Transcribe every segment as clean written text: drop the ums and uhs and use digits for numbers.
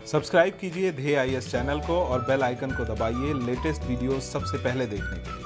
Subscribe कीजिए ध्येय IAS channel को और बेल आइकन को दबाइए लेटेस्ट वीडियो सबसे पहले देखने के लिए।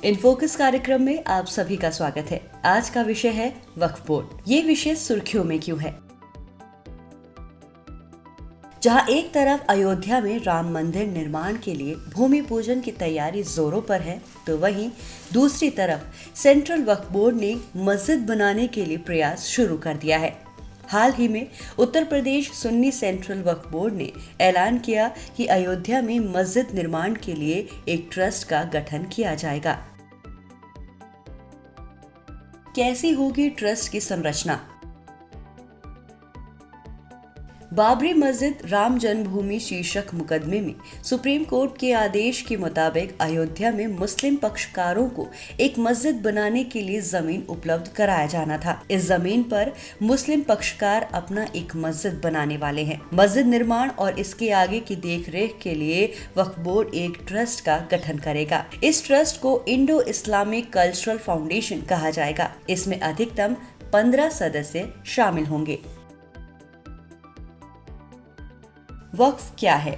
इन फोकस कार्यक्रम में आप सभी का स्वागत है। आज का विषय है वक्फ बोर्ड। ये विषय सुर्खियों में क्यों है? जहां एक तरफ अयोध्या में राम मंदिर निर्माण के लिए भूमि पूजन की तैयारी जोरों पर है, तो वहीं दूसरी तरफ सेंट्रल वक्फ बोर्ड ने मस्जिद बनाने के लिए प्रयास शुरू कर दिया है। हाल ही में उत्तर प्रदेश सुन्नी सेंट्रल वक्फ बोर्ड ने ऐलान किया कि अयोध्या में मस्जिद निर्माण के लिए एक ट्रस्ट का गठन किया जाएगा। कैसी होगी ट्रस्ट की संरचना? बाबरी मस्जिद राम जन्मभूमि शीर्षक मुकदमे में सुप्रीम कोर्ट के आदेश के मुताबिक अयोध्या में मुस्लिम पक्षकारों को एक मस्जिद बनाने के लिए जमीन उपलब्ध कराया जाना था। इस जमीन पर मुस्लिम पक्षकार अपना एक मस्जिद बनाने वाले हैं। मस्जिद निर्माण और इसके आगे की देखरेख के लिए वक्फ बोर्ड एक ट्रस्ट का गठन करेगा। इस ट्रस्ट को इंडो इस्लामिक कल्चरल फाउंडेशन कहा जाएगा। इसमें अधिकतम 15 सदस्य शामिल होंगे। वक्फ क्या है?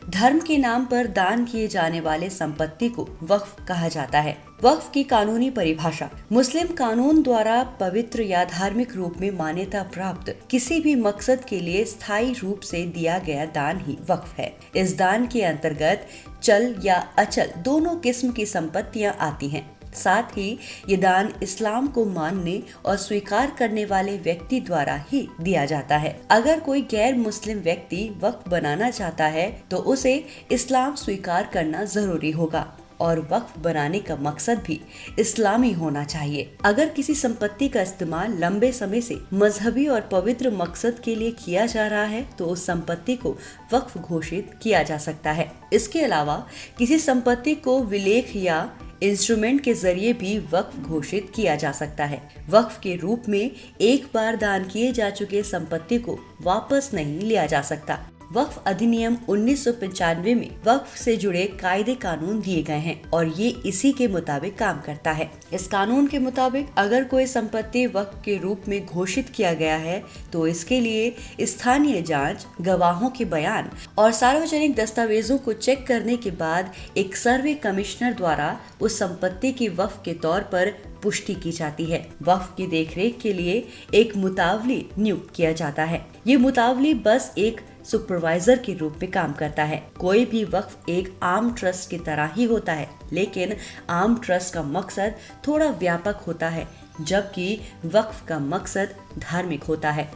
धर्म के नाम पर दान किए जाने वाले संपत्ति को वक्फ कहा जाता है। वक्फ की कानूनी परिभाषा: मुस्लिम कानून द्वारा पवित्र या धार्मिक रूप में मान्यता प्राप्त किसी भी मकसद के लिए स्थायी रूप से दिया गया दान ही वक्फ है। इस दान के अंतर्गत चल या अचल दोनों किस्म की संपत्तियां आती हैं। साथ ही ये दान इस्लाम को मानने और स्वीकार करने वाले व्यक्ति द्वारा ही दिया जाता है। अगर कोई गैर मुस्लिम व्यक्ति वक्फ बनाना चाहता है तो उसे इस्लाम स्वीकार करना जरूरी होगा और वक्फ बनाने का मकसद भी इस्लामी होना चाहिए। अगर किसी संपत्ति का इस्तेमाल लंबे समय से मजहबी और पवित्र मकसद के लिए किया जा रहा है तो उस संपत्ति को वक्फ घोषित किया जा सकता है। इसके अलावा किसी संपत्ति को विलेख या इंस्ट्रूमेंट के जरिए भी वक्फ घोषित किया जा सकता है। वक्फ के रूप में एक बार दान किए जा चुके संपत्ति को वापस नहीं लिया जा सकता। वक्फ अधिनियम 1995 में वक्फ से जुड़े कायदे कानून दिए गए हैं और ये इसी के मुताबिक काम करता है। इस कानून के मुताबिक अगर कोई संपत्ति वक्फ के रूप में घोषित किया गया है तो इसके लिए स्थानीय जांच, गवाहों के बयान और सार्वजनिक दस्तावेजों को चेक करने के बाद एक सर्वे कमिश्नर द्वारा उस संपत्ति की वक्फ के तौर पर पुष्टि की जाती है। वक्फ की देखरेख के लिए एक मुतावली नियुक्त किया जाता है। ये मुतावली बस एक सुपरवाइजर के रूप में काम करता है। कोई भी वक्फ एक आम ट्रस्ट की तरह ही होता है, लेकिन आम ट्रस्ट का मकसद थोड़ा व्यापक होता है, जबकि वक्फ का मकसद धार्मिक होता है।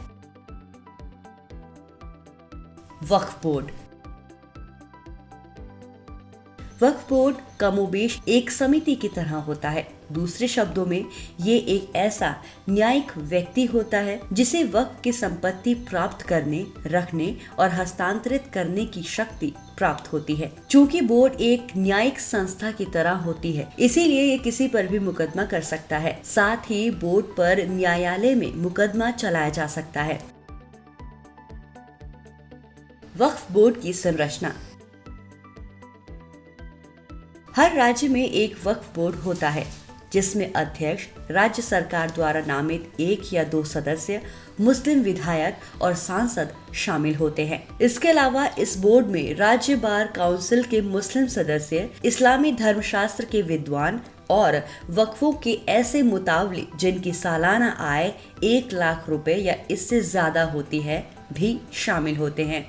वक्फ बोर्ड वक्फ बोर्ड कमोबेश एक समिति की तरह होता है। दूसरे शब्दों में ये एक ऐसा न्यायिक व्यक्ति होता है जिसे वक्फ की संपत्ति प्राप्त करने, रखने और हस्तांतरित करने की शक्ति प्राप्त होती है। चूंकि बोर्ड एक न्यायिक संस्था की तरह होती है, इसीलिए ये किसी पर भी मुकदमा कर सकता है। साथ ही बोर्ड पर न्यायालय में मुकदमा चलाया जा सकता है। वक्फ बोर्ड की संरचना: हर राज्य में एक वक्फ बोर्ड होता है जिसमें अध्यक्ष, राज्य सरकार द्वारा नामित 1 या 2 सदस्य, मुस्लिम विधायक और सांसद शामिल होते हैं। इसके अलावा इस बोर्ड में राज्य बार काउंसिल के मुस्लिम सदस्य, इस्लामी धर्मशास्त्र के विद्वान और वक्फों के ऐसे मुतावली जिनकी सालाना आय 1 लाख रुपए या इससे ज्यादा होती है भी शामिल होते हैं।